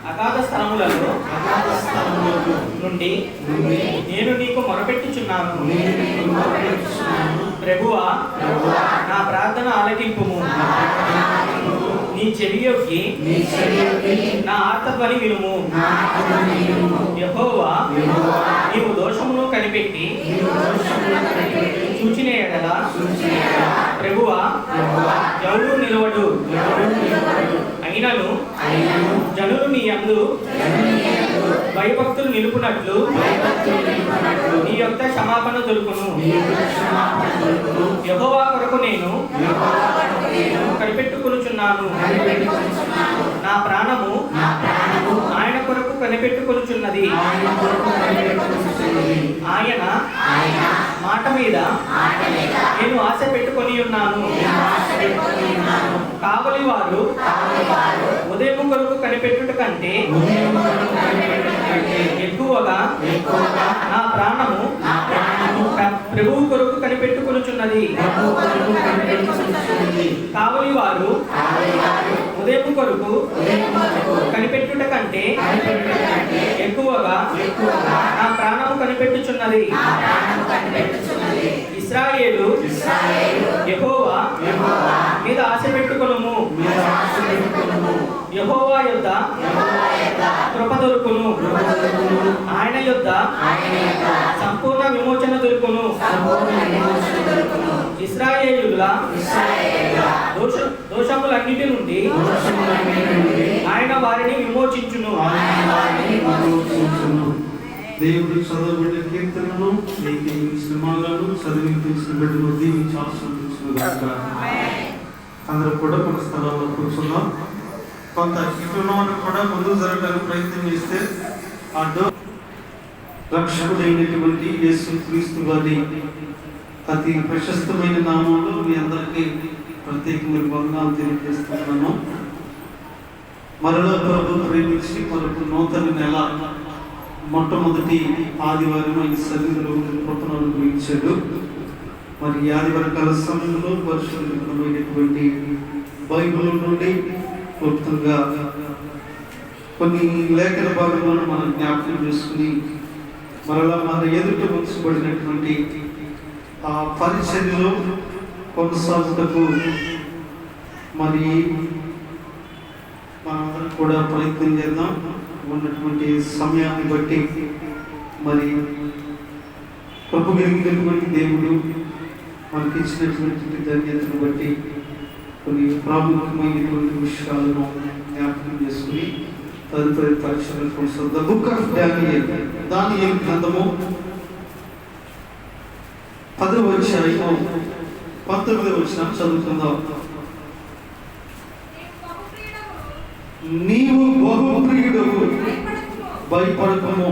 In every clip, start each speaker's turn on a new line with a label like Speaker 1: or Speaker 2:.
Speaker 1: అగాధ స్థలములలో నుండి నేను నీకు మొరపెట్టుచున్నాను. ప్రభువా, నా ప్రార్థన ఆలకింపుము. నీ చెవియొగ్గి నా ఆర్తధ్వని వినుము. యెహోవా, నీవు దోషమును కనిపెట్టి చూచిన ఎడల ప్రభువా ఎవడు నిలవడు. అయినను జనులు నీ యందు భయభక్తులు నిలుపునట్లు నీ యొక్క క్షమాపణ దొరుకును. యెహోవా కొరకు నేను కనిపెట్టుకొనుచున్నాను. నా ప్రాణము ఆయన కొరకు కనిపెట్టుకొనుచున్నది. ఆయన మాట మీద నేను ఆశ పెట్టుకొని ఉన్నాను. కావలి వారు ఉదయం కొరకు కనిపెట్టుట కంటే ఎక్కువగా నా ప్రాణము ప్రభువు కొరకు కనిపెట్టుకొనుచున్నది. కావలి వారు ఉదయం కొరకు కనిపెట్టుట కంటే ఎక్కువగా నా ప్రాణము కనిపెట్టుచున్నది. ఇశ్రాయేలు యెహోవా మీద ఆశ పెట్టుకొనుము. యెహోవా యొద్ద కృప దొరుకును. ఆయన యొద్ద సంపూర్ణ విమోచన దొరుకును. ఇశ్రాయేలుల దోషములన్నిటి నుండి ఆయన వారిని విమోచించును.
Speaker 2: దేవుడు చదవబడిన కీర్తనను శ్రమాలను చదివించిన బిడ్డలు దీవించి ఆశీర్వదించుగాక. అందరూ కూడా మన స్థలాల్లో కూర్చున్నాం. కొంత ఇటున్న కూడా ముందుకు జరగడానికి ప్రయత్నం చేస్తే ఆ రక్షకుడైనటువంటి యేసుక్రీస్తు వారి అతి ప్రశస్తమైన నామంలో మీ అందరికీ ప్రత్యేకమైన వందనాలు తెలియజేస్తున్నాను. మరలా ప్రభు ప్రేమించి మరొక నూతన నెల మొట్టమొదటి ఆదివారం ఆయన సన్నిధిలో కృపను అనుగ్రహించాడు. మరి ఈ ఆదివారం కాల సమయంలో పరిశుద్ధమైనటువంటి బైబిల్ నుండి క్లుప్తంగా కొన్ని లేఖన భాగాలను మనం జ్ఞాపకం చేసుకుని మరలా మన ఎదుట ఉంచబడినటువంటి ఆ పరిచర్యలో కొనసాగుటకు మరి మనందరం కూడా ప్రయత్నం చేద్దాం. ఉన్నటువంటి సమయాన్ని బట్టి మరి కృప కలిగినటువంటి దేవుడు మనకి ఇచ్చినటువంటి ధన్యతను బట్టి కొన్ని ప్రాముఖ్యమైనటువంటి విషయాలను జ్ఞాపకం చేసుకుని తదుపరి పరీక్షలు కొనసాగుతాం. బుక్ ఆఫ్ దానియేలు గ్రంథము 10వ అధ్యాయము 19వ వచనం చదువుకుందాం. నీవు బహుప్రియుడవు, భయపడకము,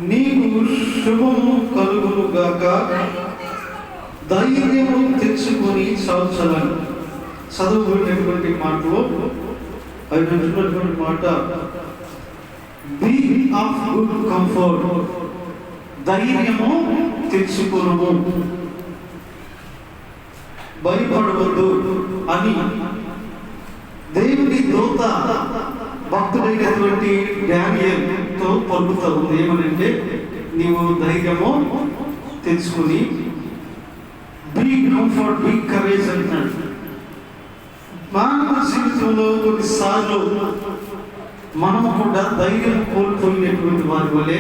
Speaker 2: నీకు శుభము కలుగును గాక, ధైర్యము తెచ్చుకొని చాల్చలను. చదువుకునేటువంటి మాటలో అయినటువంటి మాట బీ ఆఫ్ గుడ్ కంఫర్ట్, ధైర్యము తెచ్చుకొనుము, భయపడవద్దు అని దేవుని దూత భక్తుడైనటువంటి డానియేలుతో పలుకుతా ఉంది. ఏమనంటే నీవు ధైర్యము తెచ్చుకుని బీ కంఫర్ట్, బీ కరేజ్ అంటున్నాడు. మానవ జీవితంలో కొన్నిసార్లు మనము కూడా ధైర్యం కోల్పోయినటువంటి వారి వలె,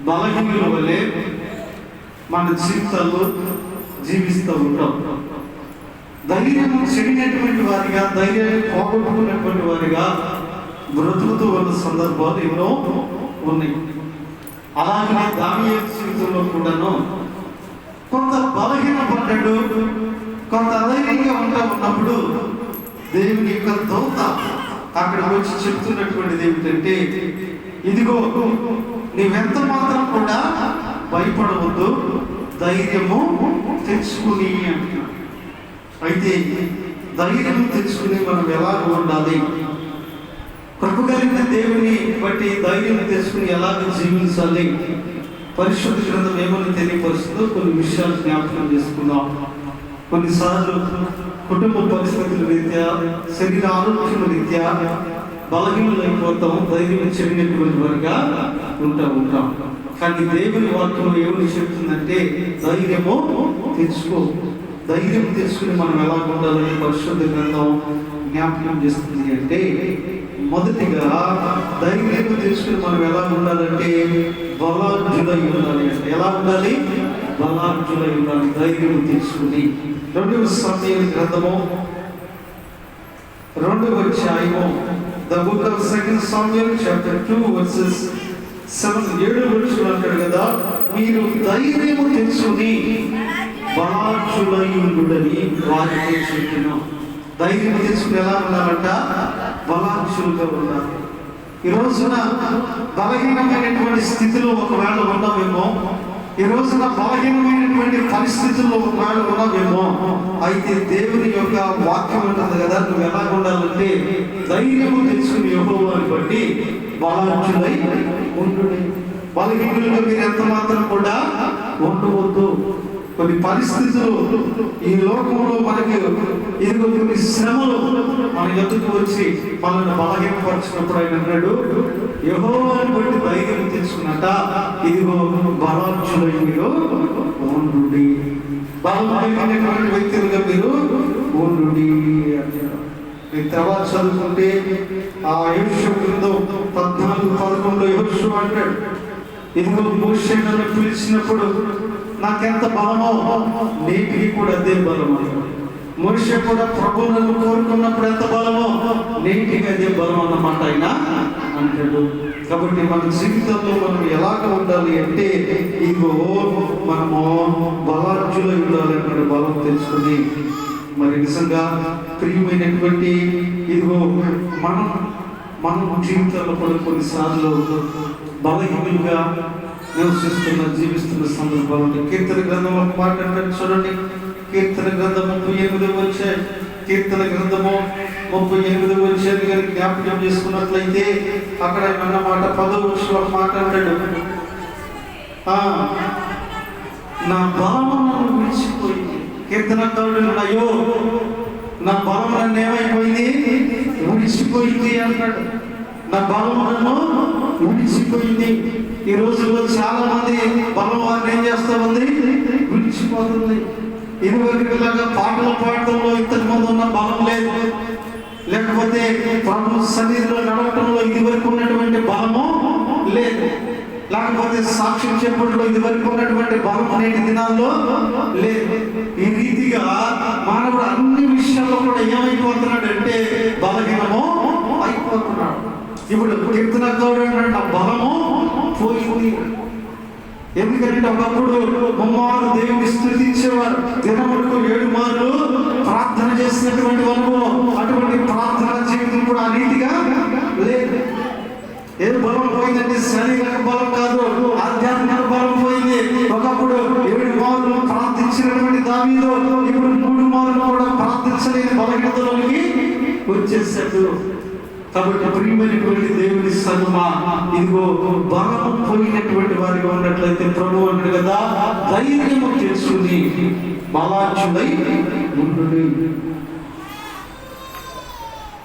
Speaker 2: బలహీనుల వలె మన జీవితాల్లో జీవిస్తూ ఉంటాం. ధైర్యం చెడినటువంటి వారిగా, ధైర్యాన్ని పోగొట్టుకున్నటువంటి వారిగా బ్రతుకుతూ ఉన్న సందర్భాలు ఎన్నో ఉన్నాయి. అలాగే దానియేలు జీవితంలో కూడాను కొంత బలహీనపడ్డాడు, కొంత అధైర్యంగా ఉన్నప్పుడు దేవుని యొక్క దూత అక్కడ వచ్చి చెప్తున్నటువంటిది ఏమిటంటే, ఇదిగో నీవెంత మాత్రం కూడా భయపడవద్దు, ధైర్యము తెచ్చుకుని అంటున్నాడు. అయితే ధైర్యం తెచ్చుకుని మనం ఎలాగ ఉండాలి, కృప కలిగిన దేవుని బట్టి ధైర్యం తెచ్చుకుని ఎలాగ జీవించాలి, పరిశుద్ధ గ్రంథం ఏమని తెలియపరుస్తుందో కొన్ని విషయాలు జ్ఞాపకం చేసుకుందాం. కొన్నిసార్లు కుటుంబ పరిస్థితుల రీత్యా, శరీర ఆరోగ్యం రీత్యా బలహీనమైపోతాం, ధైర్యం చెడినటువంటి వారిగా ఉంటాం. కానీ దేవుని వాక్యం ఏమని చెప్తుందంటే ధైర్యము తెచ్చుకో. ధైర్యం తెచ్చుకుని మనం ఎలా ఉండాలని పరిశుద్ధ గ్రంథం జ్ఞాపకం చేస్తుంది అంటే, మొదటిగా ధైర్యం తెచ్చుకుని మనం ఎలా ఉండాలంటే బలాఢ్యులై ఉండాలి. అంటే ఎలా ఉండాలి? బలాఢ్యులై ఉండాలి. ధైర్యం తెచ్చుకుని 2వ సమూయేలు గ్రంథము 2వ అధ్యాయము, The book of 2 Samuel chapter 2 verses 7 వచనం అంటాడు కదా, మీరు ధైర్యము తెచ్చుకుని బలాఢ్యులై ఉండుడని వారితో చెప్పిన. ధైర్యం తెచ్చుకుని ఎలా ఉండాలంట? బలాఢ్యులుగా ఉండాలి. ఈ రోజున బలహీనమైనటువంటి స్థితిలో ఒకవేళ ఉన్నామేమో, ఈ రోజున బలహీనమైనటువంటి పరిస్థితుల్లో ఒకవేళ ఉన్నామేమో, అయితే దేవుని యొక్క వాక్యం ఉంటుంది కదా, నువ్వు ఎలా ఉండాలంటే ధైర్యము తెచ్చుకుని యెహోవాను బట్టి బలాఢ్యులై ఉండుడి. బలహీనులుగా మీరు ఎంత మాత్రం కూడా ఉండవద్దు. కొన్ని పరిస్థితులు ఈ లోకంలో మనకి ఇదిగో కొన్ని శ్రమలు మన ఎదుకు వచ్చి మనల్ని బలహీనపరిచినప్పుడు ఆయన అన్నాడు, యెహోవాను బట్టి ధైర్యం తెచ్చుకున్నట, ఇదిగో బలాఢ్యులై మీరు ఉండుడి. బలమైనటువంటి వ్యక్తులుగా మీరు ఉండుడి అంటారు. మీరు తర్వాత చదువుకుంటే ఆ యెహోషువ గ్రంథం 14:11 యెహోషువ అంటాడు, ఇదిగో మోషే నన్ను పిలిచినప్పుడు నాకెంత బలమో నేటికి కూడా అదే బలం అన్నాడు. మోషే కూడా ప్రభువు నన్ను కోరుకున్నప్పుడు ఎంత బలమో నేటికి అదే బలం అన్నమాట ఆయన అంటాడు. కాబట్టి మన జీవితంలో మనం ఎలాగ ఉండాలి అంటే, ఇదిగో మనము బలాఢ్యులై ఉండాలి అన్నాడు. బలం తెలుసుకుని మరి నిజంగా ప్రియమైనటువంటి ఇదిగో మనం జీవితంలో కూడా కొన్నిసార్లు బలహీనులుగా జీవిస్తున్న సందర్భాలు. కీర్తన గ్రంథం ఒక మాట అంటారు చూడండి, కీర్తన గ్రంథం 38 వచ్చాయి. కీర్తన గ్రంథము 38 వచ్చేది కానీ జ్ఞాపకం చేసుకున్నట్లయితే అక్కడ అన్నమాట 10వ వచనంలో ఒక మాట అంటాడు, నా బలము నన్ను విడిచిపోయింది. కీర్తనకారుడు అయ్యో నా బలం నన్ను ఏమైపోయింది? విడిచిపోయింది అన్నాడు. నా బలం నన్ను విడిచిపోయింది. ఈ రోజుల్లో చాలా మంది బలం వారిని ఏం చేస్తా ఉంది? విడిచిపోతుంది. ఇదివరకులాగా పాటలు పాడటంలో ఇంతకు ముందు ఉన్న బలం లేదు, లేకపోతే ప్రభు సన్నిధిలో నడవటంలో ఇదివరకు ఉన్నటువంటి బలము లేదు, లేకపోతే సాక్ష్యం చెప్పడంలో ఇదివరకు ఉన్నటువంటి బలం నేటి దినాల్లో లేదు. ఈ రీతిగా మానవుడు అన్ని విషయాల్లో కూడా ఏమైపోతున్నాడు అంటే బలహీనము అయిపోతున్నాడు. ఇప్పుడు కీర్తనకారుడు నా బలము పోయింది. ఎందుకంటే ఒకప్పుడు ముమ్మారు దేవుని స్తుతించేవారు, దినములకు 7 మార్లు ప్రార్థన చేసినటువంటి అనుభవం. అటువంటి ప్రార్థన జీవితం కూడా ఆ రీతిగా లేదు. ఏ బలం పోయిందంటే శారీరక బలం కాదు, ఆధ్యాత్మిక బలం పోయింది. ఒకప్పుడు 7 మార్లు ప్రార్థించినటువంటి దావీదు ఇప్పుడు 3 మార్లు కూడా ప్రార్థించలేని బలహీనతలోకి వచ్చేసాడు. కాబట్టి ప్రియమైనటువంటి దేవుని సంగమా, ఇదిగో బలము పోయినటువంటి వారిగా ఉన్నట్లయితే ప్రభు అన్నాడు కదా, ధైర్యము తెచ్చుకుని బలాఢ్యులై ఉండుడి.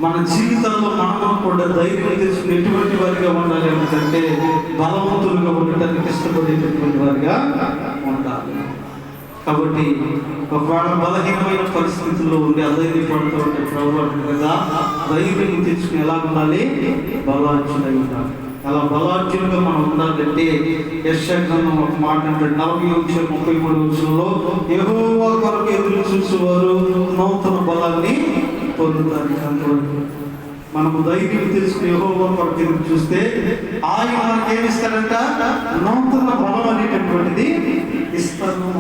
Speaker 2: మన జీవితాల్లో మనం కూడా ధైర్యం తెచ్చుకుని ఎటువంటి వారిగా ఉండాలి అంటే బలవంతులుగా ఉండటానికి ఇష్టపడేటటువంటి వారిగా ఉండాలి. కాబట్టి ఒకవేళ బలహీనమైన పరిస్థితుల్లో ఉండి అధైర్యపడుతూ ఉంటే ప్రభు అంటాడు కదా, ధైర్యం తెచ్చుకుని ఎలా ఉండాలి? బలాఢ్యులై ఉండాలి. అలా బలాఢ్యులుగా మనం ఉండాలంటే యెషయా గ్రంథం ఒక మాట అంటాడు, 40:33 యెహోవా కొరకు ఎదురు చూసేవారు నూతన బలాన్ని పొందుతారు. అంతవరకు మనము ధైర్యం తెలుసుకుని యెహోవా కొరకు ఎదురు చూస్తే ఆయన మనకి ఏమిస్తాడంట? నూతన బలం అనేటటువంటిది ఇస్తాను.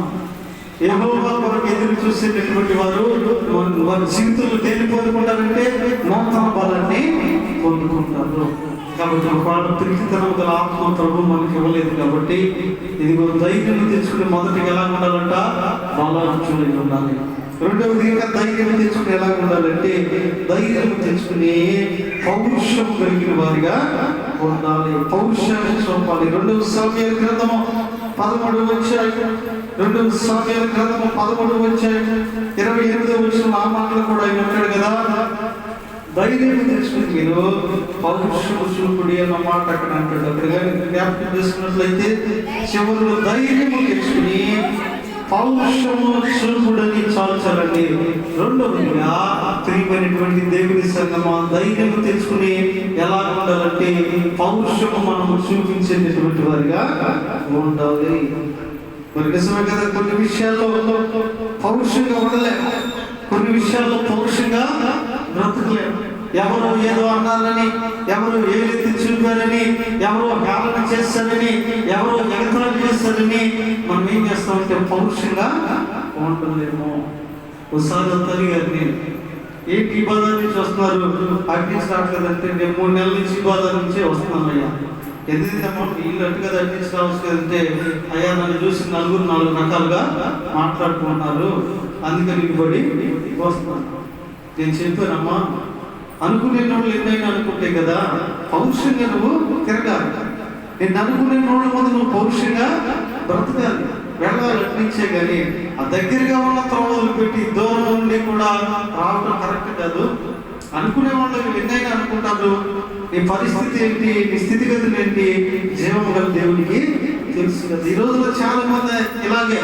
Speaker 2: యెహోవా కొరకు ఎదురు చూసేటటువంటి వారు వారి జీవితంలో దేన్ని పొందుకుంటారంటే నూతన బలాన్ని పొందుకుంటారు. కాబట్టి ఒకవేళ పిరికితనం గల ఆత్మ ప్రభు మనకి ఇవ్వలేదు కాబట్టి ఇదిగో ధైర్యం తెచ్చుకుని మొదటిగా ఎలా ఉండాలంట? బలాఢ్యులై ఉండాలి. రెండవదిగా ధైర్యం తెచ్చుకుని ఎలా ఉండాలంటే ధైర్యం తెచ్చుకుని పౌరుషం కలిగిన వారిగా ఉండాలి. పౌరుషాన్ని చూపాలి. 2వ సమూయేలు గ్రంథము 13వ అధ్యాయం 2 సామ్యుయేలు గ్రంథము 13:28 ఆ మాటలు కూడా ఆయన అంటాడు కదా, ధైర్యం తెచ్చుకుని మీరు పౌరుషము చూపుడి అన్న మాట అక్కడ అంటాడు. అక్కడ జ్ఞాపకం చేసుకున్నట్లయితే చివరిలో ధైర్యము తెచ్చుకుని పౌరుషము చూపుడని చాల్చాలండి. రెండవదిగా ప్రియమైనటువంటి దేవుని సంగమా, ధైర్యం తెచ్చుకుని ఎలా ఉండాలంటే పౌరుషము మనము చూపించేటటువంటి వారిగా ఉండాలి. మరి నిజమే కదా, కొన్ని విషయాల్లో పౌరుషంగా ఉండలేము, కొన్ని విషయాల్లో పౌరుషంగా బ్రతకలేము. ఎవరో ఏదో అన్నారని, ఎవరో ఏలెత్తి చూపారని, ఎవరో హేళన చేస్తారని, ఎవరో ఎగతాళి చేస్తారని మనం ఏం చేస్తామంటే పౌరుషంగా ఉండలేము. ఒకసారి తల్లి గారిని, ఏంటి ఈ బాధ నుంచి వస్తున్నారు, అడ్మిన్స్ రావట్లేదంటే, నేను 3 నెలల నుంచి ఈ బాధ నుంచే వస్తున్నానయ్యా. ఎందుకంటే వీళ్ళు అట్టుగా అడ్మిన్స్ రావచ్చు కదంటే, అయ్యా నన్ను చూసి నలుగురు 4 రకాలుగా మాట్లాడుకుంటున్నారు, అందుకని పడి వస్తున్నాను. నేను చెప్పానమ్మా, అనుకునే వాళ్ళు ఎన్నైనా అనుకుంటే కదా, పౌరుషంగా నువ్వు తిరగాలి. నేను అనుకునే వాళ్ళ ముందు నువ్వు పౌరుషంగా బ్రతకాలి, వెళ్ళాలి అనిపించే. కానీ ఆ దగ్గరగా ఉన్న త్రోవలు పెట్టి దూరం నుండి కూడా రావడం కరెక్ట్ కాదు. అనుకునే వాళ్ళు ఎన్నైనా అనుకుంటారు. నీ పరిస్థితి ఏంటి, నీ స్థితిగతులు ఏంటి, జీవం గల దేవునికి తెలుసు కదా. ఈ రోజులో చాలా మంది ఇలాగే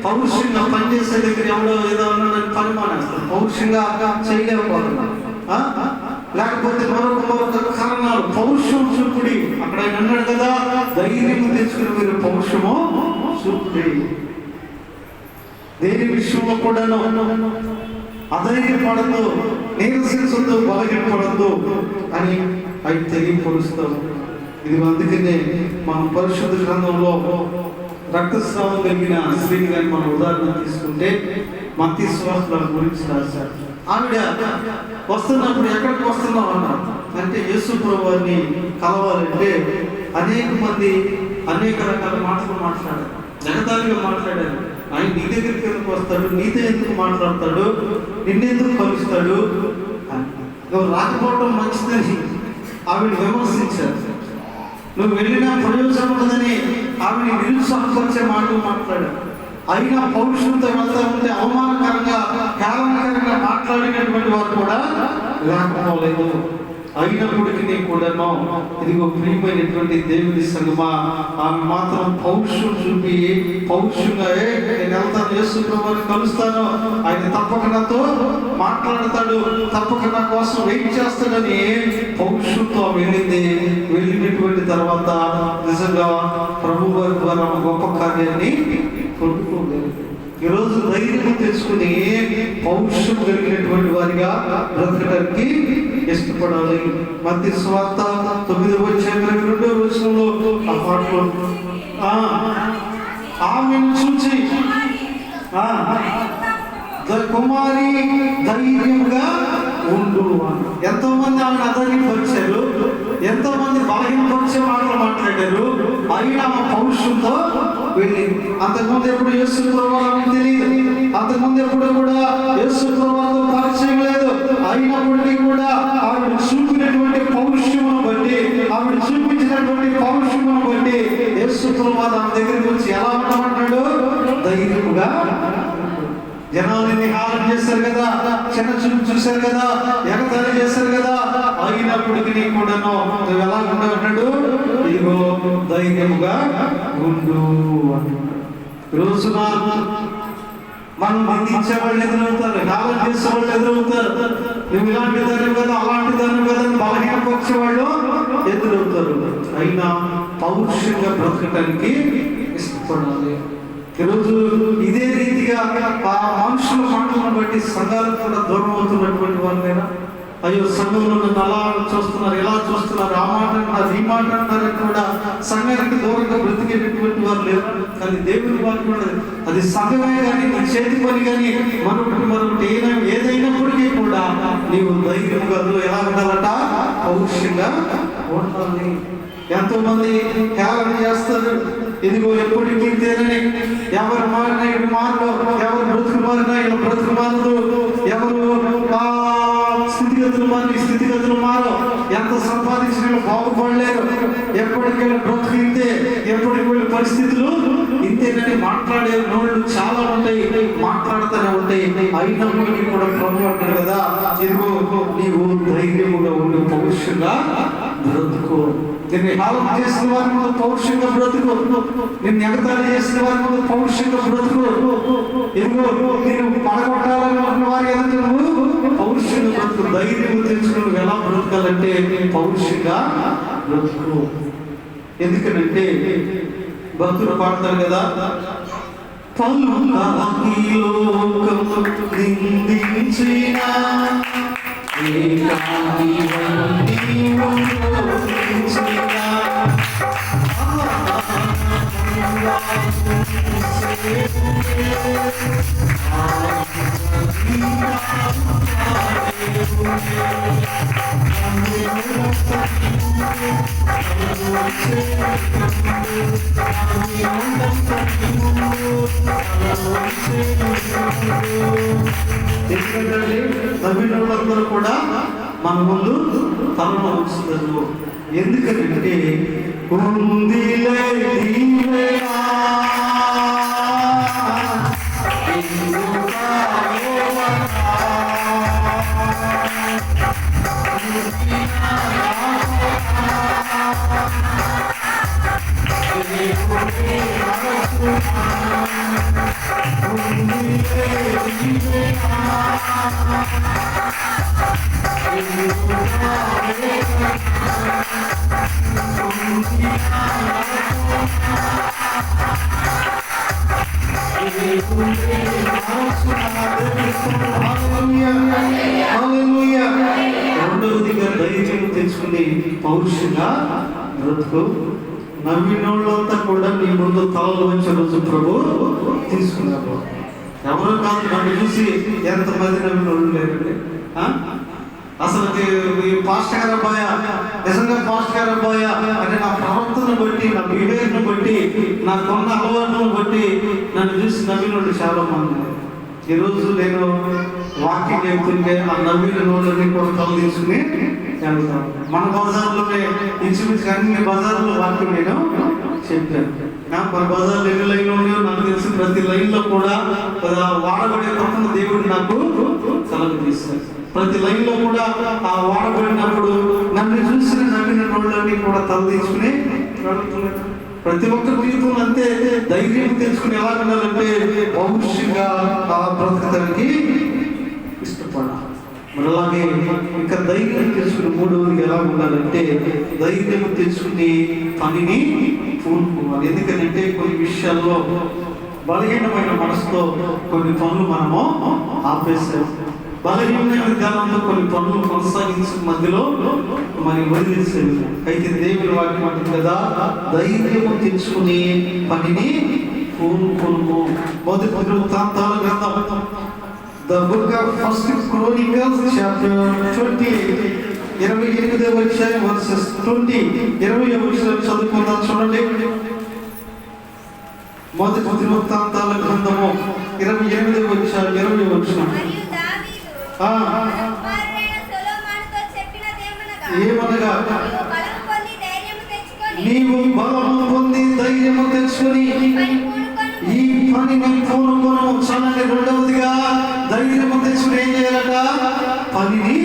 Speaker 2: పౌరుషంగా పనిచేసే దగ్గర ఎవడో ఏదో ఉన్నాడని పని మానేస్తారు, పౌరుషంగా చేయలేకపోతున్నారు. లేకపోతే మరొక కారణాలు, పౌరుషం చూపుడి. అక్కడ ఆయన అన్నాడు కదా, ధైర్యం తెచ్చుకుని మీరు పౌరుషము చూపుడి. దేని విషయంలో కూడాను అధైర్యపడద్దు, నీరసించద్దు, బలహీనపడద్దు అని ఆయన తెలియపరుస్తాం. ఇది అందుకనే మనం పరిశుద్ధ గ్రంథంలో రక్తస్రావం కలిగిన స్త్రీని కానీ మనం ఉదాహరణ తీసుకుంటే మత్తయి సువార్త గురించి రాశారు. ఆవిడ వస్తున్నప్పుడు ఎక్కడికి వస్తున్నాం అన్నారు అంటే, యేసు ప్రభువుని కలవాలంటే అనేక మంది అనేక రకాల మాటలు మాట్లాడారు, జగతాలుగా మాట్లాడారు. ఆయన నీ దగ్గరికి ఎందుకు వస్తాడు, నీతో ఎందుకు మాట్లాడతాడు, నిన్నెందుకు కలుస్తాడు, నువ్వు రాకపోవడం మంచిదని ఆవిడ విమర్శించారు. నువ్వు వెళ్ళినా ప్రయోజనం ఉండదని ఆవిడ నిరుత్సాహపరిచే మాటలు మాట్లాడారు. అయినా పౌరుషంతో వెళ్తా ఉంటే అవమానకరంగా, హేళనకరంగా మాట్లాడినటువంటి వారు కూడా లేకపోలేదు. అయినప్పటికీ కూడాను ఇదిగో ప్రియమైనటువంటి దేవుని సంగమా, ఆమె మాత్రం పౌరుషం చూపి పౌరుషంగా, నేను వెళ్తాను, యేసు ప్రభువుని కలుస్తాను, ఆయన తప్పక నాతో మాట్లాడతాడు, తప్పక నా కోసం వెయిట్ చేస్తాడని పౌరుషంతో వెళ్ళింది. వెళ్ళినటువంటి తర్వాత నిజంగా ప్రభు వారి ద్వారా గొప్ప కార్యాన్ని పొందుకోలేదు. ఈరోజు ధైర్యం తెచ్చుకుని పౌరుషం కలిగినటువంటి వారిగా బ్రతకడానికి ఇష్టపడాలి. మత్తయి సువార్త 9:22 ఆ పాటలో ఆమెను చూచి కుమారి ధైర్యంగా ఉండు. ఎంతో మంది ఆమెను అధైర్యపరిచారు, ఎంతో మంది బలహీనపరిచే మాటలు మాట్లాడారు. అయినా ఆమె పౌరుషంతో వెళ్ళింది. అంతకుముందు ఎప్పుడు యేసు ప్రభువుని తెలియదు, అంతకుముందు ఎప్పుడు కూడా యేసు ప్రభువుతో పరిచయం లేదు. అయినప్పటికీ కూడా ఆవిడ చూపినటువంటి పౌరుషమును బట్టి, ఆవిడ చూపించినటువంటి పౌరుషమును బట్టి యేసు ప్రభువు ఆమె దగ్గరికి వచ్చి ఎలా ఉండమంటాడు, ధైర్యముగా. జనాన్ని హారం చేశారు కదా, చిన్న చూపు చూశారు కదా, ఎగతాళి చేశారు కదా, అయినప్పటికీ కూడాను నువ్వు ఎలా ఉండమంటాడు, ఇదిగో ధైర్యముగా ఉండు అంటున్నాడు. రోజున మనం బంధించే వాళ్ళు ఎదురవుతారు, హారం చేసే వాళ్ళు ఎదురవుతారు. నువ్వు ఇలాంటి దాని కదా, అలాంటి దాని కదా బలహీనపరిచే వాళ్ళు ఎదురవుతారు. అయినా పౌరుషంగా బ్రతకటానికి ఇష్టపడాలి. ఈరోజు ఇదే రీతిగా ఆ మనుషుల మాటలను బట్టి సంఘాలకు కూడా దూరం అవుతున్నటువంటి వారు లేదా, అయ్యో సంఘంలో నన్ను అలా చూస్తున్నారు, ఎలా చూస్తున్నారు, ఆ మాట అంటున్నారు, ఈ మాట అంటారని కూడా సంఘానికి దూరంగా బ్రతికేటటువంటి వారు లేరు. కానీ దేవుని వాక్యం అది సంఘమే కానీ, నీ చేతి పని కానీ, మరొకటి ఏదైనప్పటికీ కూడా నీవు ధైర్యంగా ఎలా ఉండాలట, పౌరుషంగా ఉండాలి. ఎంతో మంది హేళన చేస్తారు, ఇదిగో ఎప్పటికీ తేనని, ఎవరు మారినా ఇటు మారదు, ఎవరు బ్రతుకు మారినా ఇటు బ్రతుకు మారదు, ఎవరు స్థితిగతులు కుటుంబాన్ని స్థితిగతులు మారో, ఎంత సంపాదించిన బాగుపడలేరు, ఎప్పటికెళ్ళి బ్రతుకు ఇంతే, ఎప్పటికి వెళ్ళి పరిస్థితులు ఇంతేనని మాట్లాడే నోళ్ళు చాలా ఉంటాయి, మాట్లాడుతూనే ఉంటాయి. అయినప్పటికీ కూడా ప్రభు అంటాడు కదా, ఇదిగో నీవు ధైర్యముగా ఉండి పౌరుషంగా బ్రతుకు. నిన్ను హాలం చేసిన వారి ముందు పౌరుషంగా బ్రతుకు, నిన్ను ఎగతాళి చేసిన వారి ముందు పౌరుషంగా బ్రతుకు. ఇదిగో నేను పడగొట్టాలనుకున్న వారి ఎదుట నువ్వు పౌరుషంగా బ్రతుకు. ధైర్యం తెచ్చుకుని నువ్వు ఎలా బ్రతకాలంటే పౌరుషంగా బ్రతుకు. ఎందుకనంటే భక్తులు పాడతారు కదా, పలుకాకి లోకము నిందించినా ఏకాకి నీవు బోధించినా ఎందుకంటే నవీనులందరూ కూడా మన ముందు తలను ఉంచుతారు. ఎందుకంటే ఉందిలే దీవెనా రెండవదిగా ధైర్యం తెచ్చుకుని పౌరుషంగా బ్రతుకు. నవ్వినోళ్ళంతా కూడా నీ ముందు తలలు వచ్చే రోజు ప్రభు తీసుకున్నారు. ఎవరో కాదు, నన్ను చూసి ఎంతమంది నవ్వినోళ్ళు లేరండి. అసలు పాస్టర్ గారు అబ్బాయా, నిజంగా పాస్టర్ గారు అబ్బాయా అంటే నా ప్రవర్తన బట్టి, నా బిహేవియర్ను బట్టి, నాకున్న అలవాటును బట్టి నన్ను చూసి నవ్వినోళ్ళు చాలా మంది. ఈరోజు నేను వాకింగ్ చెప్తుంటే ఆ నవ్విన నోళ్ళని కూడా తల తీసుకుని వెళ్తాను. మన బజార్లోనే ఇంచుమించు అన్ని బజార్లో వాకింగ్ నేను చెప్పాను. మన బజార్లో ఎన్ని లైన్లు ఉన్నాయో నాకు తెలిసి ప్రతి లైన్లో కూడా వాడబడే పక్కన దేవుడు నాకు తలకు తీస్తాడు. ప్రతి లైన్లో కూడా ఆ వాడబడినప్పుడు నన్ను చూసిన నవ్విన నోళ్ళని కూడా తల తీసుకుని వెళ్తున్నాను. ప్రతి ఒక్క జీవితం అంతే ధైర్యం తెలుసుకుని ఎలా ఉండాలంటే పౌరుషంగా బ్రతకడానికి ఇష్టపడాలి. మరి అలాగే ఇంకా ధైర్యం తెలుసుకుని మూడవది ఎలా ఉండాలంటే ధైర్యం తెలుసుకుని పనిని పూనుకోవాలి. ఎందుకంటే కొన్ని విషయాల్లో బలహీనమైన మనసుతో కొన్ని పనులు మనము ఆపేసాము. బలహీనమైన విధానంలో కొన్ని పనులు కొనసాగించిన మధ్యలో మరి వదిలేసేది. అయితే దేవుని వాక్యం అంటుంది కదా, ధైర్యము తెచ్చుకుని పనిని పూనుకోను. మొదటి వృత్తాంతాల గ్రంథం, The book of First Chronicles chapter 28, 28వ అధ్యాయం verses 20, 20వ వచనం చదువుకుందాం. చూడండి, మొదటి వృత్తాంతాల గ్రంథము 28వ అధ్యాయం 20వ వచనం. ఏమనగా నీవు బలము పొంది ధైర్యము తెచ్చుకొని ఈ పనిని పూనుకొను. చాలండి. రెండవదిగా ధైర్యము తెచ్చుకుని ఏం చేయాలట? పనిని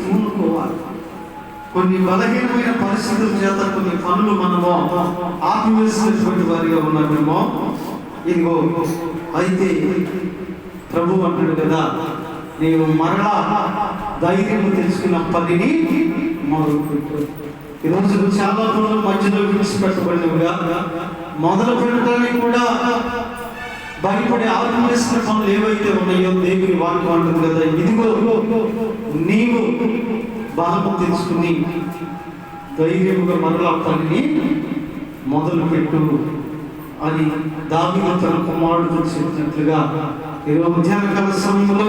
Speaker 2: పూనుకోవాలి. కొన్ని బలహీనమైన పరిస్థితుల చేత కొన్ని పనులు మనము ఆపివేసినటువంటి వారిగా ఉన్నామేమో. ఇదిగో అయితే ప్రభు అంటాడు కదా, నీవు మరలా ధైర్యము తెలుసుకున్న పనిని మొదలుపెట్టు. ఈరోజు చాలా పనులు మధ్యలో విడిచిపెట్టబడినవిగా, మొదలు పెట్టడానికి కూడా భయపడి ఆలోచించిన పనులు ఏవైతే ఉన్నాయో దేవుని వాక్యం అంటుంది కదా, ఇదిగో నీవు బలము తెలుసుకుని ధైర్యముగా మరలా పనిని మొదలుపెట్టు అని దావీదు తన కుమారుడు చెప్పినట్లుగా ఈరోజు మధ్యాహ్నకాల సమయంలో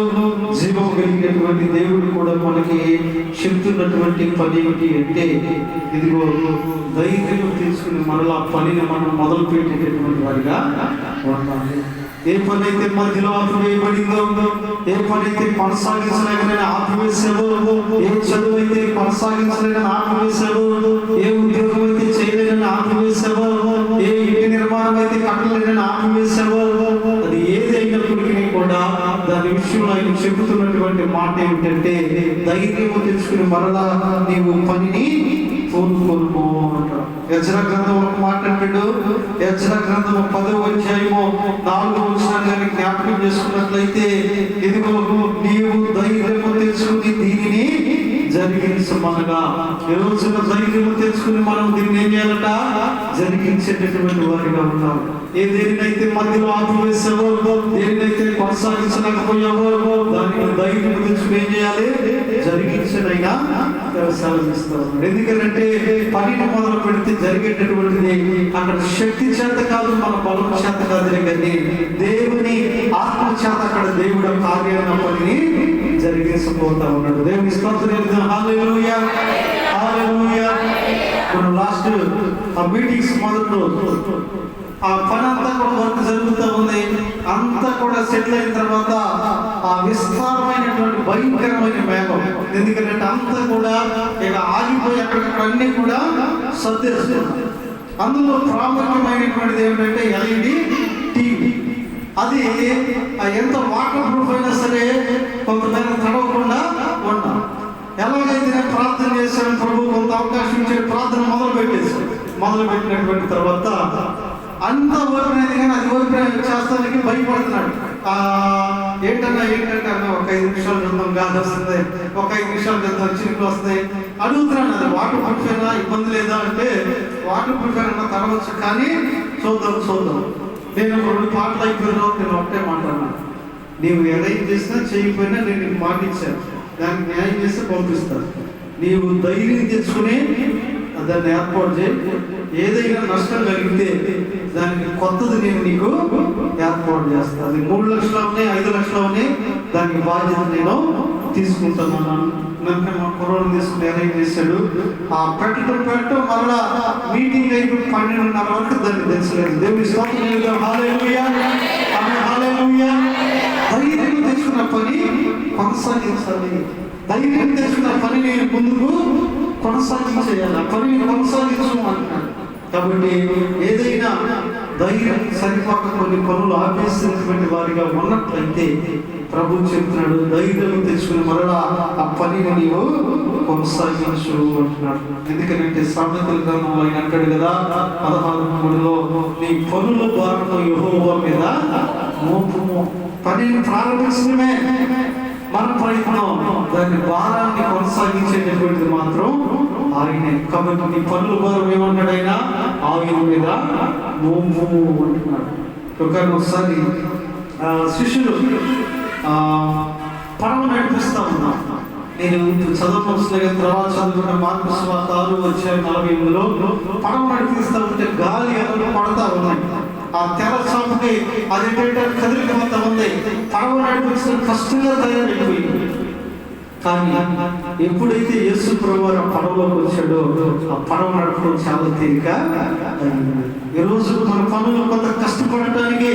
Speaker 2: జీవం కలిగినటువంటి దేవుడు కూడా మనకి చెప్తున్నటువంటి పని ఏమిటి అంటే, ఇదిగో ధైర్యం తీసుకుని మరలా పనిని మనం మొదలు పెట్టేటటువంటి వారిగా ఉండాలి. ఏ పని అయితే మధ్యలో ఆపివేయబడిందో ఏ పని అయితే కొనసాగించలేకనే ఆపివేశావో, ఏ చదువు అయితే కొనసాగించలేకని ఆపివేశావో, ఏ ఉద్యోగం అయితే చేయలేదని ఆపివేశావో, ఏ ఇంటి నిర్మాణం అయితే కట్టలేదని ఆపివేశావో, అది ఏదైనప్పటికీ కూడా దాని విషయంలో ఆయన చెబుతున్నటువంటి మాట ఏమిటంటే ధైర్యము తెచ్చుకుని మరలా నీవు పనిని కోరుకోను అంటాడు. యెజ్రా గ్రంథం ఒక మాట అంటాడు. యెజ్రా గ్రంథం 10వ అధ్యాయము 4వ వచనాన్ని జ్ఞాపకం చేసుకున్నట్లయితే, ఇదిగో నీవు ధైర్యము తెచ్చుకుని దీనిని జరిగించమనగా. ఈ రోజున ధైర్యము తెచ్చుకుని మనం దీన్ని ఏం చేయాలట? జరిగించేటటువంటి వారిగా ఉన్నాం. దేనినైతే మధ్యలో ఆపివేసావో, దేనినైతే కొనసాగించలేకపోయావో దానికి ధైర్యం తెచ్చుకుని ఏం చేయాలి? జరిగించడైనా సెలవిస్తాం. ఎందుకంటే పనిని మొదలు పెడితే జరిగేటటువంటిది అక్కడ శక్తి చేత కాదు, మన బలం చేత కాదు, కానీ దేవుని ఆత్మ చేత అక్కడ దేవుడు కార్యాలన్న పనిని జరిగించబోతా ఉన్నాడు. దేవుని స్తోత్రం. హల్లెలూయా, హల్లెలూయా. మనం లాస్ట్ ఆ మీటింగ్స్ మొదటి రోజు ఆ పని అంతా కూడా వర్క్ జరుగుతూ ఉంది. అంతా కూడా సెటిల్ అయిన తర్వాత ఆ విస్తారమైనటువంటి భయంకరమైన మేఘం, ఎందుకంటే అంతా కూడా ఇక ఆగిపోయి అక్కడక్కడ అన్ని కూడా సర్దేస్తుంది. అందులో ప్రాముఖ్యమైనటువంటిది ఏమిటంటే LED టీవీ. అది ఎంత వాటర్ ప్రూఫ్ అయినా సరే కొంతమేర తడవకుండా ఉంటాం. ఎలాగైతే నేను ప్రార్థన చేశాను, ప్రభు కొంత అవకాశం ఇచ్చే ప్రార్థన మొదలుపెట్టినటువంటి తర్వాత అంత ఓపెన్ అయింది, కానీ అది ఓపెన్ చేస్తానికి భయపడుతున్నాడు. ఏంటంటే అన్న ఒక 5 నిమిషాలు క్రితం గాలి వస్తుంది, ఒక 5 నిమిషాల క్రితం చినుకులు వస్తాయి అడుగుతున్నాను. అది వాటర్ ప్రూఫ్ అయినా ఇబ్బంది లేదా అంటే, వాటర్ ప్రూఫ్ అయినా తడవచ్చు, కానీ చూద్దాం. నేను 2 పాటలు అయిపోయినా నేను ఒకటే మాట్లాడినాను, నీవు ఏదైనా చేసినా చేయకపోయినా నేను నీకు మాట ఇచ్చాను, దానికి న్యాయం చేస్తే పంపిస్తాను. నీవు ధైర్యం తెచ్చుకుని దాన్ని ఏర్పాటు చేయి. ఏదైనా నష్టం కలిగితే దానికి కొత్తది నేను నీకు ఏర్పాటు చేస్తాను. అది 3 లక్షలు ఉన్నాయి, 5 లక్షలు ఉన్నాయి, దానికి బాధ్యత నేను తీసుకుంటున్నాను. నన్ను మా కుర్రోడు తీసుకుని అరేంజ్ చేశాడు. ఆ పెట్టడం మరలా మీటింగ్ అయిపోయి 12:30 వరకు దాన్ని తెలుసలేదు. దేవుని స్తోత్రం. హల్లెలూయా, హల్లెలూయా. ధైర్యం తెచ్చుకున్న పని కొనసాగించాలి. ధైర్యం తెచ్చుకున్న పనిని ముందుకు కొనసాగించేయాలి. ఆ పనిని కొనసాగించు అంటున్నాడు. కాబట్టి ఏదైనా ధైర్యం సరిపోక కొన్ని పనులు ఆపేసినటువంటి వారిగా ఉన్నట్లయితే ప్రభు చెప్తున్నాడు, ధైర్యం తెచ్చుకుని మరలా ఆ పనిని నీవు కొనసాగించు అంటున్నాడు. ఎందుకంటే సామెతల గ్రంథంలో ఆయన అంటాడు కదా 16:3లో, నీ పనుల భారము యెహోవా మీద మోపుము. పనిని ప్రారంభించడమే మన ప్రయత్నం, దాని భారాన్ని కొనసాగించేటటువంటిది మాత్రం ఆయనే. కాబట్టి నీ పనుల భారం ఏమన్నాడైనా ఆయన మీద మోపు అంటున్నాడు. ఒకసారి శిష్యులు పడవ నడిపిస్తా ఉన్నాం. నేను చదవవలసిన తర్వాత చదువుకున్న మార్కు సువార్త 6:48లో పడవ నడిపిస్తా ఉంటే గాలి అలలు పడతా ఉన్నాయి. ఆ తెర చాపుకి అది కదిలిపోతా ఉంది. పడవ నడిపించడం కష్టంగా తయారైపోయింది. కానీ ఎప్పుడైతే యేసు ప్రభువారు ఆ పడవలోకి వచ్చాడో ఆ పడవ నడపడం చాలా తేలిక. ఈరోజు మన పనులు కొంత కష్టపడటానికి,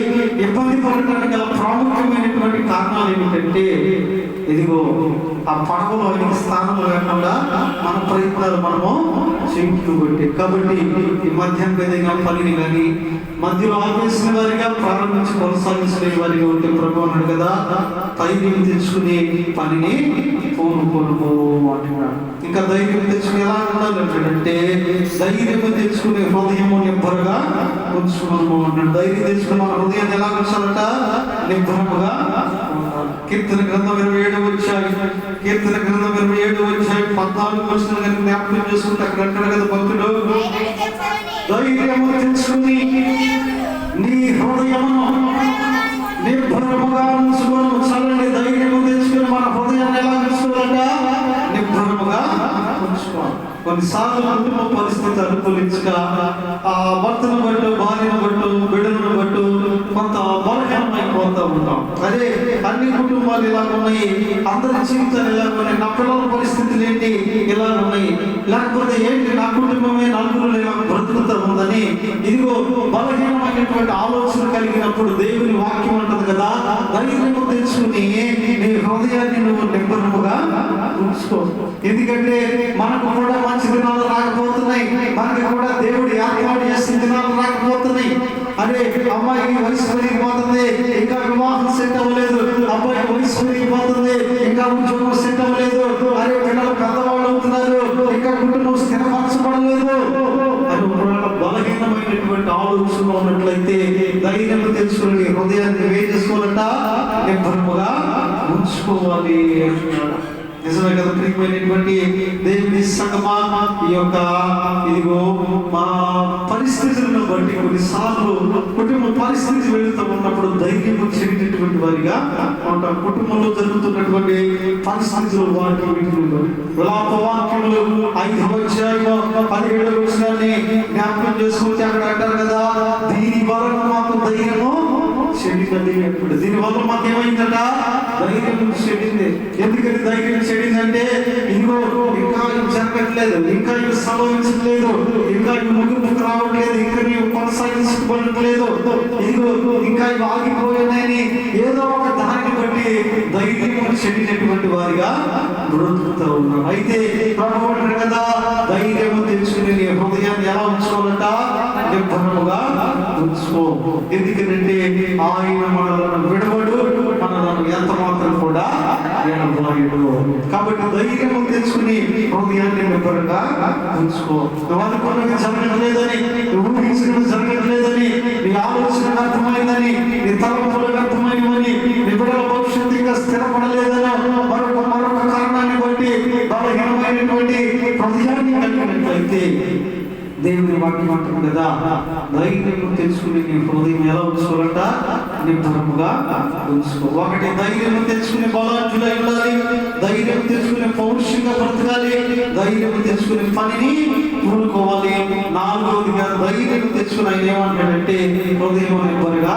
Speaker 2: ఇబ్బంది పడటానికి గల ప్రాముఖ్యమైనటువంటి కారణాలు ఏమిటంటే, ఇదిగో ఆ పడవలో ఆయనకి స్థానం లేకుండా మన ప్రయత్నాలు మనము చేయించుకోబట్టి. కాబట్టి ఈ మధ్యాహ్నం ఏదైనా పనిని కానీ మధ్యలో ఆపేసిన వారిగా ప్రారంభించి కొనసాగించిన వారిగా ఉంటే ప్రభు అన్నాడు కదా, ధైర్యం తెచ్చుకునే పనిని కోరుకోను అంటున్నాడు. ఇంకా ధైర్యం తెచ్చుకుని ఎలా ఉండాలంటే, ధైర్యం తెచ్చుకునే హృదయము నిబ్బరగా ఉంచుకోను అంటాడు. ధైర్యం తెచ్చుకున్న మన హృదయాన్ని ఎలా ఉంచాలంట? నిబ్బరముగా. కీర్తన గ్రంథం 27 జ్ఞాపకం చేసుకుంటే అక్కడ అంటాడు కదా భక్తుడు, ధైర్యము తెచ్చుకుని నీ హృదయమును నిబ్బరముగా ఉంచుకోను. చల్లని ధైర్యము తెచ్చుకుని మన హృదయాన్ని ఎలా ఉంచుకోవాలంట? నిబ్బరముగా ఉంచుకోవాలి. కొన్నిసార్లు కుటుంబ పరిస్థితి అనుకూలించక ఆ భర్తను బట్టు, భార్యను బట్టు, బిడ్డలను బట్టు కొంత బలహీనమైపోతూ ఉంటాం. అదే అన్ని కుటుంబాలు ఇలా ఉన్నాయి, అందరి జీవితాలు ఇలా ఉన్నాయి, నా పిల్లల పరిస్థితులు ఏంటి ఇలా ఉన్నాయి, లేకపోతే ఏంటి నా కుటుంబమే నలుగురు ఇలా బ్రతుకుతూ ఉందని కానీ ఇదిగో బలహీనమైనటువంటి ఆలోచన కలిగినప్పుడు దేవుని వాక్యం ఉంటుంది కదా, ధైర్యము తెచ్చుకుని నీ హృదయాన్ని నువ్వు నిబ్బరముగా ఉంచుకో. ఎందుకంటే మనకు కూడా మంచి దినాలు రాకపోతున్నాయి, మనకు కూడా దేవుడు ఏర్పాటు చేసిన దినాలు రాకపోతున్నాయి. అరే అమ్మాయికి వయసు పెరిగిపోతుంది, ఇంకా వివాహం సెట్ అవ్వలేదు, అబ్బాయికి వయసు పెరిగిపోతుంది, ఇంకా ఉద్యోగం సెట్ అవ్వలేదు, అరే పిల్లలు పెద్దవాళ్ళు అవుతున్నారు, ఇంకా కుటుంబం స్థిరపరచబడలేదు అని బలహీనమైనటువంటి ఆలోచన ఉన్నట్లయితే ధైర్యం తెలుసుకుని హృదయాన్ని ఏం చేసుకోవాలంట, నిబ్బరముగా ఉంచుకోవాలి అంటున్నాడు. నిజమే కదా ప్రియమైనటువంటి దేవుని సంగమా, ఈ యొక్క ఇదిగో మా పరిస్థితులను బట్టి కొన్నిసార్లు కుటుంబ పరిస్థితి వెళుతూ ఉన్నప్పుడు ధైర్యం చెందినటువంటి వారిగా ఉంటాం. కుటుంబంలో జరుగుతున్నటువంటి పరిస్థితులు వాటి విలాప వాక్యములు 5వ అధ్యాయంలో 17వ వచనాన్ని జ్ఞాపకం చేసుకుంటే అక్కడ అంటారు కదా, దీని వలన మాకు ధైర్యము చెడింది. దీనివల్ల మాకు ఏమైందట, ధైర్యం చెడింది. ఎందుకని ధైర్యం చెడిందంటే ఇదిగో ఇంకా జరగట్లేదు, ఇంకా ఇవి సంభవించట్లేదు, ఇంకా ఇవి ముగింపుకు రావట్లేదు, ఇంకా నీవు కొనసాగించబడట్లేదు, ఇదిగో ఇంకా ఇవి ఆగిపోయినాయని ఏదో ఒక దాన్ని బట్టి ధైర్యం చెడినటువంటి వారిగా బ్రతుకుతూ ఉన్నారు. అయితే ప్రభువు అంటాడు కదా, ధైర్యం తెచ్చుకుని నీ హృదయాన్ని ఎలా ఉంచుకోవాలంట, నిబ్బరముగా ఉంచుకో. ఎందుకంటే ఆయన మనలను విడవడు, మనలను ఎంత మాత్రం కూడా విడవడు. కాబట్టి ధైర్యం తెచ్చుకుని హృదయాన్ని నిబ్బరంగా ఉంచుకో. నువ్వు అనుకున్నది జరగట్లేదని, నువ్వు ఊహించినది జరగట్లేదని, నీ ఆలోచన వ్యర్థమైందని, నీ తలంపులు వ్యర్థమైనవని, నీ బిడ్డల భవిష్యత్తు ఇంకా స్థిరపడలేదని మరొక కారణాన్ని బట్టి బలహీనమైనటువంటి హృదయాన్ని కలిగినట్లయితే దేవుని వాక్యం అంటుంది కదా, ధైర్యం తెచ్చుకుని నీ హృదయం ఎలా ఉంచుకోవాలంట, నిబ్బరముగా ఉంచుకో. ఒకటి ధైర్యం తెచ్చుకుని బలాఢ్యులై ఉండాలి, ధైర్యం తెచ్చుకుని పౌరుషంగా బ్రతకాలి, ధైర్యం తెచ్చుకుని పనిని పూనుకోవాలి. 4వదిగా ధైర్యం తెచ్చుకుని ఆయన ఏమంటాడంటే హృదయం నిబ్బరగా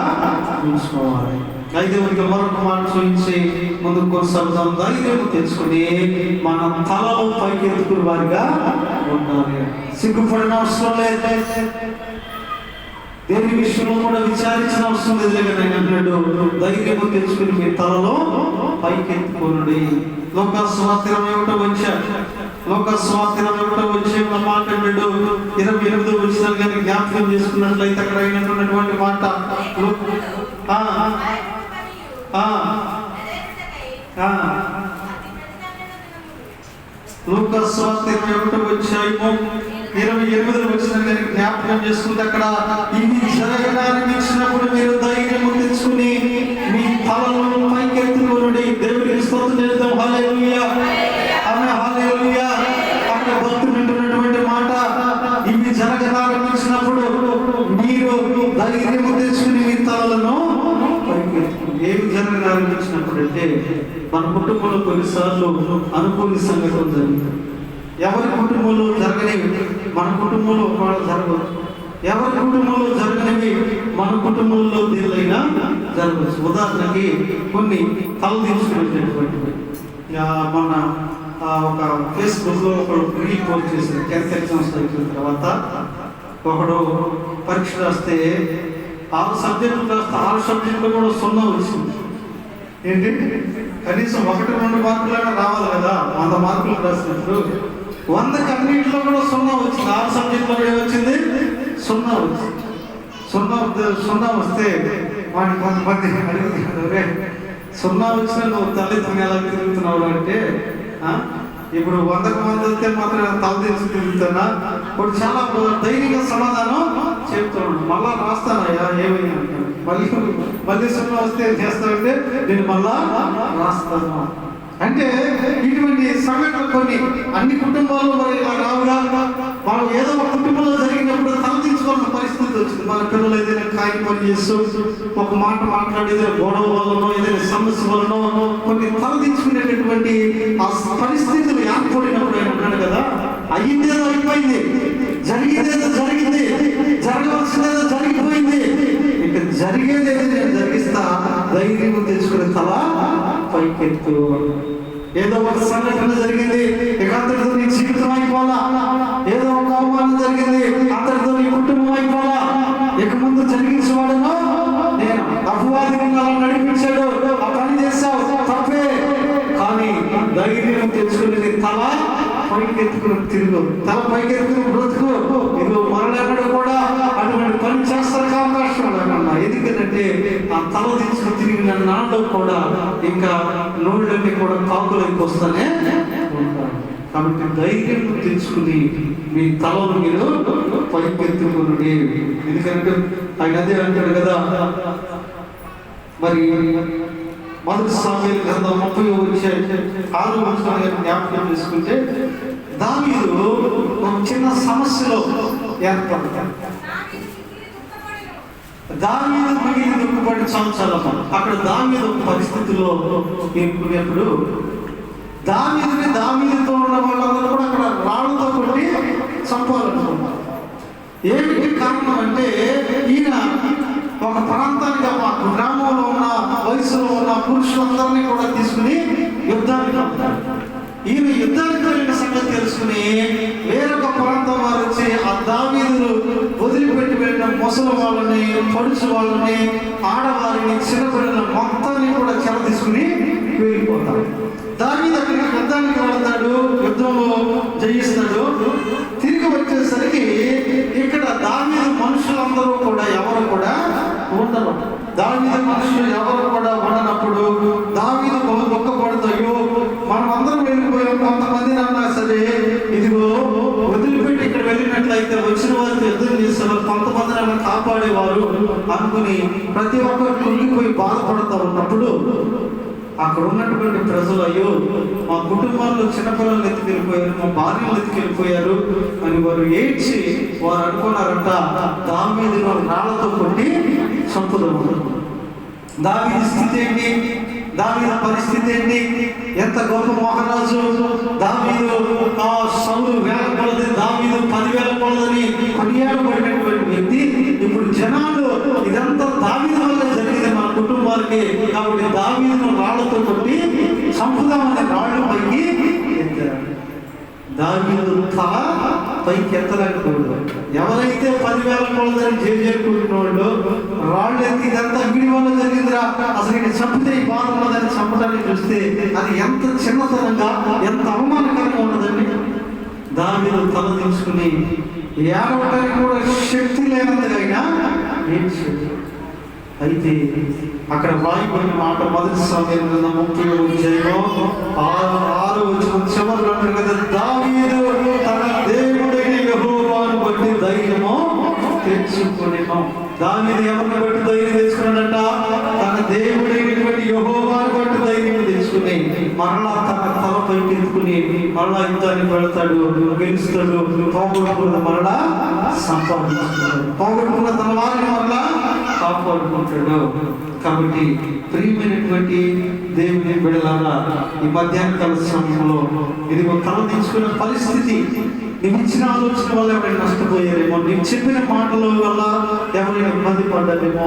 Speaker 2: ఉంచుకోవాలి. 5వదిగా మరొక మాట చూపించి ముందుకు కొనసాగుతాం. ధైర్యం తెచ్చుకుని మన తలలో పైకెత్తుకుని వారిగా ఉండాలి. సిగ్గుపడిన అవసరం లేదు, దేని విషయంలో కూడా విచారించిన అవసరం లేదు. ఆయన అంటాడు, ధైర్యం తెచ్చుకుని మీ తలలో పైకెత్తుకుని. లోకస్వార్త 21వ మాట అంటాడు. 28వ వచనం కానీ జ్ఞాపకం చేసుకున్నట్లయితే అక్కడ అయినటువంటి మాట, లోకస్వార్త 21వ అధ్యాయము 28వ వచనం కానీ జ్ఞాపకం చేసుకుంటే అక్కడ ఇవి జరగడానికిచ్చినప్పుడు మీరు ధైర్యం తెచ్చుకుని మీ తలను పైకెత్తుకుని దేవుడికి స్తోత్రం చేద్దాం. హల్లెలూయా, ఆమేన్, హల్లెలూయా. అక్కడ భక్తులు వింటున్నటువంటి మాట, ఇవి జరగడానికిచ్చినప్పుడు మీరు ధైర్యం తెచ్చుకుని మీ తలను పైకెత్తుకుని. ఏమి జరగడానికిచ్చినప్పుడు అంటే మన కుటుంబంలో కొన్నిసార్లు అనుకోని సంఘటనలు జరుగుతాయి. ఎవరి కుటుంబంలో జరగనివి మన కుటుంబంలో ఒకవేళ జరగవచ్చు, ఎవరి కుటుంబంలో జరగనివి మన కుటుంబంలో దేనిలైనా జరగవచ్చు. ఉదాహరణకి కొన్ని తలదీర్చుకునేటటువంటివి. మొన్న ఒక ఫేస్బుక్లో ఒకడు రీల్ పోస్ట్ చేశారు. 10th ఎగ్జామ్స్ అయిపోయిన తర్వాత ఒకడు పరీక్ష రాస్తే 6 సబ్జెక్టులు రాస్తే 6 సబ్జెక్టులు కూడా 0 వచ్చింది. ఏంటి, కనీసం 1-2 మార్కులైనా రావాలి కదా. 100 మార్కులు రాసినప్పుడు 100కి అన్నింటిలో కూడా 0 వచ్చింది. 6 సబ్జెక్టులో ఏమొచ్చింది, 0 వచ్చింది. 0 వస్తే వాడిని కొంతమంది అడుగుతున్నారు, 0 వచ్చినా నువ్వు తల్లిదండ్రులు ఎలా తిరుగుతున్నావు అంటే, ఇప్పుడు 100కు 100 వస్తే మాత్రం తల తెచ్చి తిరుగుతున్నా. ఇప్పుడు చాలా ధైర్యంగా సమాధానం చెప్తున్నాడు. మళ్ళా రాస్తానయ్యా ఏమైనా అంటాను. మళ్ళీ 0 వస్తే ఏం చేస్తానంటే నేను మళ్ళా రాస్తాను. అంటే ఇటువంటి సంఘటనలు కొన్ని అన్ని కుటుంబాల్లో మరి ఇలా రావుగా. మనం ఏదో ఒక కుటుంబంలో జరిగినప్పుడు తలదించుకోవాల్సిన పరిస్థితి వచ్చింది. మన పిల్లలు ఏదైనా కాయ పని చేస్తూ ఒక మాట మాట్లాడేది గొడవ వలనో ఏదైనా సమస్య వలనో కొన్ని తలదించుకునేటటువంటి ఆ పరిస్థితులు ఏర్పడినప్పుడు ఆయన ఉన్నాడు కదా, అయ్యిందేదో అయిపోయింది, జరిగిందేదో జరిగింది, జరగవలసిందేదో జరిగిపోయింది, ఇక జరిగేదేదో నేను జరిగిస్తా, ధైర్యం తెచ్చుకునే తల పైకెత్తు. ఏదో ఒక సంఘటన జరిగింది, ఇక అంతటితో నీ జీవితం అయిపోవాలా, ఏదో ఒక అవమానం జరిగింది, అంతటితో నీ కుటుంబం అయిపోవాలి. ఎత్తుకుని తిరుగు, తల పైకి ఎత్తుకుని బ్రతుకు. ఇదిగో మరొకడు కూడా అటువంటి పని చేస్తానికి అవకాశం లేకుండా. ఎందుకంటే ఆ తల తీసుకుని తిరిగిన నాడు కూడా ఇంకా నోళ్ళని కూడా కాకులకి వస్తానే ఉంటారు. కాబట్టి ధైర్యం తెచ్చుకుని మీ తలను మీరు పైకెత్తుకుని. ఎందుకంటే ఆయన అదే అంటాడు కదా, మరి మొదటి సామెతల గ్రంథం 30 జ్ఞాపకం చేసుకుంటే దావీదు ఒక చిన్న సమస్యలో ఏర్పడతాడు. దావీదు మిగిలిన దుఃఖపడి సంవత్సరాలు అక్కడ దావీదు ఒక పరిస్థితిలో ఎన్నుకునేప్పుడు దావీదుతో ఉన్న వాళ్ళందరూ కూడా అక్కడ రాళ్ళతో కొట్టి చంపాలనుకుంటారు. ఏమిటి కారణం అంటే ఈయన ఒక ప్రాంతానికి మా గ్రామంలో ఉన్న వయసులో ఉన్న పురుషులందరినీ కూడా తీసుకుని యుద్ధానికి వెళ్తాడు. ఈయన యుద్ధానికి వెళ్ళిన సంగతి తెలుసుకుని వేరొక ప్రాంతం వారు వచ్చి ఆ దావీదును వదిలిపెట్టి వెళ్ళిన ముసలి వాళ్ళని, పడుచు వాళ్ళని, ఆడవారిని, చిన్నపిల్లల మొత్తాన్ని కూడా చెర తీసుకుని వెళ్ళిపోతాడు. దావీదు అక్కడికి యుద్ధానికి వెళ్తాడు, యుద్ధంలో జయిస్తాడు. తిరిగి వచ్చేసరికి ఇక్కడ దావీదు మనుషులందరూ కూడా ఎవరు కూడా ఉండరు. దావీదు మనుషులు ఎవరు కూడా ఉండనప్పుడు దావీదు బహు దుఃఖపడుతూ, అయ్యో మనం అందరం వెళ్ళిపోయాం, కొంతమంది అన్నా సరే ఇదిగో వదిలిపెట్టి ఇక్కడ వెళ్ళినట్లయితే వచ్చిన వారితో యుద్ధం చేసేవారు, కొంతమందిని అలా కాపాడేవారు అనుకుని ప్రతి ఒక్కరు కుంగిపోయి బాధపడుతూ ఉన్నప్పుడు అక్కడ ఉన్నటువంటి ప్రజలు, అయ్యో మా కుటుంబాల్లో చిన్నపిల్లలు ఎత్తుకెళ్ళిపోయారు, మా భార్యలు ఎత్తుకెళ్ళిపోయారు అని వారు ఏడ్చి వారు అనుకున్నారంట దావీదును రాళ్లతో కొట్టి చంపుదాం. దావీదు స్థితి ఏంటి? దావీదు పరిస్థితి ఏంటి? ఎంత గొప్ప మహారాజు దావీదు! సౌలు 1000 కొలది, దావీదు 10,000 కొలదని కొనియాడబడినటువంటి వ్యక్తి. ఇప్పుడు జనాలు ఇదంతా దావీదు వల్ల జరిగింది మన కుటుంబాలకి, కాబట్టి దావీదును రాళ్లతో కొట్టి చంపుదామని రాళ్ళు పైకి ఎత్తారు. దావీదు తల పైకి ఎత్తలేకపోయాడు. ఎవరైతే 10,000 కొలదని చేరుకుంటున్న వాళ్ళు రాళ్ళు ఎత్తి ఇదంతా వీడి వల్ల జరిగిందిరా, అసలు ఇక్కడ చంపితే ఈ బాధ ఉన్నదని చంపడాన్ని చూస్తే అది ఎంత చిన్నతనంగా, ఎంత అవమానకరంగా ఉన్నదండి. దావీదు తల తీసుకుని ఏడవడానికి కూడా శక్తి లేనందుకైనా ఏడ్చాడు. అయితే అక్కడ రాయబడిన మాట మొదటి సామెతల గ్రంథం 30 చివరిలో అంటారు కదా, దావీదు తన దేవుడైన యెహోవాను బట్టి ధైర్యము తెచ్చుకొనెను. దావీదు ఎవరిని బట్టి ధైర్యం తెచ్చుకున్నాడట? తన దేవుడైనటువంటి యెహోవాను బట్టి ధైర్యం తెచ్చుకుని మరలా తన తల పైకి ఎత్తుకుని మరలా యుద్ధానికి వెళ్తాడు, గెలుస్తాడు, పోగొట్టుకున్న మరలా సంపాదించుకుంటాడు, పోగొట్టుకున్న తన వారిని మరలా కాపాడుకుంటాడు. కాబట్టి ప్రియమైనటువంటి దేవుని బిడ్డలారా, ఈ మధ్యాహ్న కాల సమయంలో ఇదిగో తల తెచ్చుకున్న పరిస్థితి, నీవు ఇచ్చిన ఆలోచన వల్ల ఎవరైనా నష్టపోయారేమో, నీవు చెప్పిన మాటల వల్ల ఎవరైనా ఇబ్బంది పడ్డారేమో,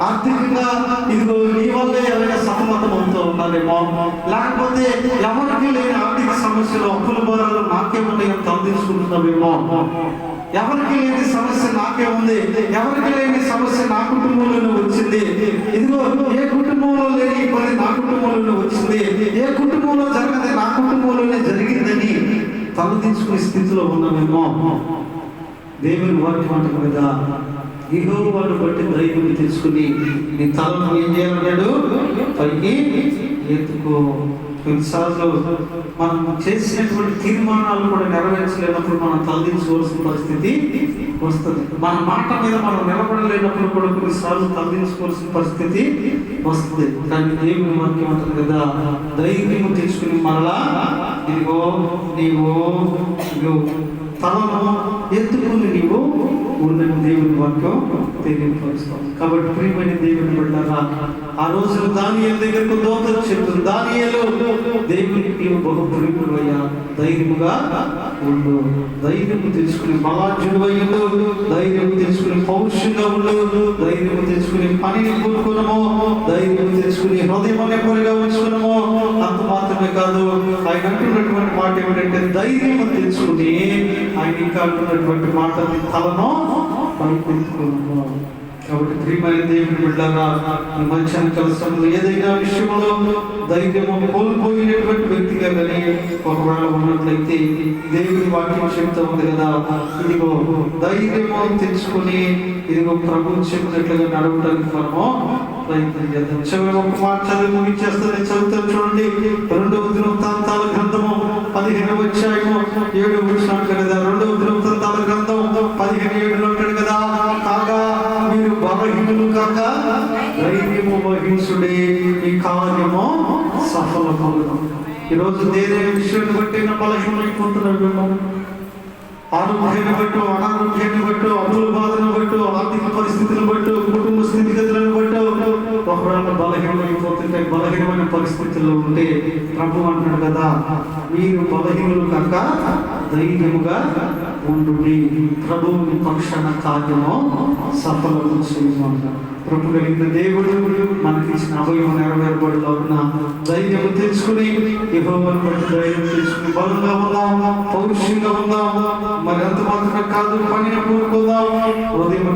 Speaker 2: ఆర్థికంగా ఇదిగో నీ వల్లే ఎవరైనా సతమతం అవుతూ ఉన్నారేమో, లేకపోతే ఎవరికి లేని ఆర్థిక సమస్యలు, అప్పుల భారాలు నాకేమున్నాయో తల తీసుకుంటున్నావేమో, ఎవరికి లేని సమస్య నాకే ఉంది, ఎవరికి లేని సమస్య నా కుటుంబంలోనే వచ్చింది, ఇదిగో ఏ కుటుంబంలో లేని పని నా కుటుంబంలోనే వచ్చింది, ఏ కుటుంబంలో జరగదు నా కుటుంబంలోనే జరిగిందని తల తీసుకునే స్థితిలో ఉన్నామేమో. దేవుని వాక్యం అంటారు కదా, యెహోవాను బట్టి ధైర్యం తీసుకుని నీ తలను ఏం చేయాలన్నాడు? పైకి ఎత్తుకో. కొన్నిసార్లు మనం చేసినటువంటి తీర్మానాలు కూడా నెరవేర్చలేనప్పుడు మనం తలదించుకోవాల్సిన పరిస్థితి వస్తుంది. మన మాట మీద మనం నిలబడలేనప్పుడు కూడా కొన్నిసార్లు తలదించుకోవాల్సిన పరిస్థితి వస్తుంది. కానీ దేవుని వాక్యం అంటారు కదా, ధైర్యం తీసుకుని మరలా ఇదిగో నీవు తలను ఎత్తుకుని నీవు ఉన్నది దేవుని వాక్యం తెలియపరుస్తాం. కాబట్టి ప్రియమైన దేవుని బిడ్డలారా, ఆ రోజు దానియేలు దగ్గరకు దూతలు చెప్తుంది, దానియేలు దేవునికి నీవు బహు ప్రియుడయ్యా, ధైర్యముగా ఉండు, ధైర్యం తెలుసుకుని బలాఢ్యుడు అయ్యుడు, ధైర్యం తెలుసుకుని పౌరుషంగా ఉండు, ధైర్యం తెలుసుకుని పనిని కూడుకునము, ధైర్యం తెలుసుకుని హృదయం నెమ్మదిగా ఉంచుకునము. అంత మాత్రమే కాదు, ఆయన అంటున్నటువంటి మాట ఏమిటంటే ధైర్యం తెలుసుకుని ఆయన ఇంకా అంటున్నటువంటి మాట తలను పైకెత్తుకున్నాము. కాబట్టి ప్రియమైన దేవుని బిడ్డలారా, ఈ మధ్యాహ్న కాల సమయంలో ఏదైనా విషయంలో ధైర్యము కోల్పోయినటువంటి వ్యక్తిగా కానీ ఒకవేళ ఉన్నట్లయితే దేవుని వాక్యం చెప్తా ఉంది కదా, ఇదిగో ధైర్యము తెచ్చుకొని ఇదిగో ప్రభు చెప్పినట్లుగా నడవడానికి మనము ప్రయత్నం చేద్దాం. చివరి ఒక మాట చదివి ముగించేస్తాను, చదువుతాను చూడండి. 2వ దినవృత్తాంతాల గ్రంథము 15వ అధ్యాయము 7వ వచనం అంటాడు కదా. 2వ దినవృత్తాంతాల గ్రంథం 15:7 అంటాడు కదా, కాగా మీరు బలహీనులు కాక ధైర్యము వహించుడే, ఈ కార్యము సఫలమగును. ఈరోజు దేని విషయాన్ని బట్టి నా బలహీనమైపోతున్నాడు. ఆరోగ్యాన్ని బట్టు, అనారోగ్యాన్ని బట్టు, అప్పుల బాధను బట్టు, ఆర్థిక పరిస్థితులను బట్టు, కుటుంబ స్థితిగతులను బట్టు ఒకవేళ బలహీనమైపోతుంటే, బలహీనమైన పరిస్థితుల్లో ఉంటే ప్రభు అంటున్నాడు కదా, మీరు బలహీనులు కాక ధైర్యముగా ఉండు, ప్రభు పక్షాన కార్యము సఫలము చేయమంటారు. ప్రభు కలిగిన దేవుడు మనకి ఇచ్చిన అభయం నెరవేరబడిలో ఉన్న ధైర్యం తెచ్చుకుని, యెహోవాను బట్టి ధైర్యం తెచ్చుకుని బలంగా ఉందాం, పౌరుషంగా ఉందాం. మరి అంత మాత్రమే కాదు, పనిని పూనుకుందాం. ఉదయం